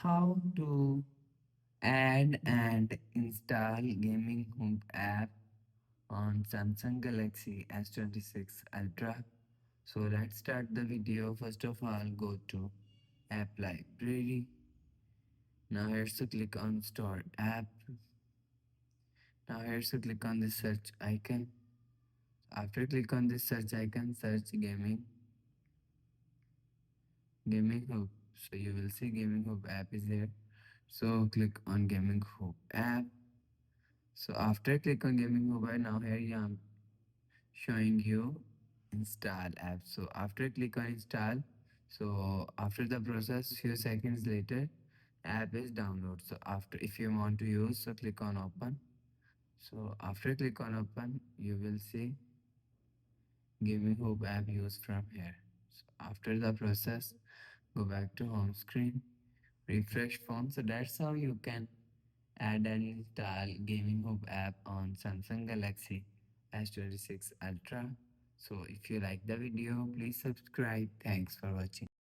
How to add and install Gaming Hub app on Samsung Galaxy S26 Ultra. So let's start the video. First of all, go to App Library. Now here's to click on Store App. Now here's to click on the search icon. After click on this search icon, search Gaming Hub. So you will see Gaming Hub app is there. So click on Gaming Hub app. So after click on Gaming Mobile, now here I am showing you install app. So after click on install, so after the process, few seconds later, app is download. So after if you want to use, so click on open. So after click on open, you will see Gaming Hub app used from here. So after the process, go back to home screen, refresh phone. So that's how you can add and install Gaming Hub app on Samsung Galaxy S26 Ultra. So if you like the video, please subscribe. Thanks for watching.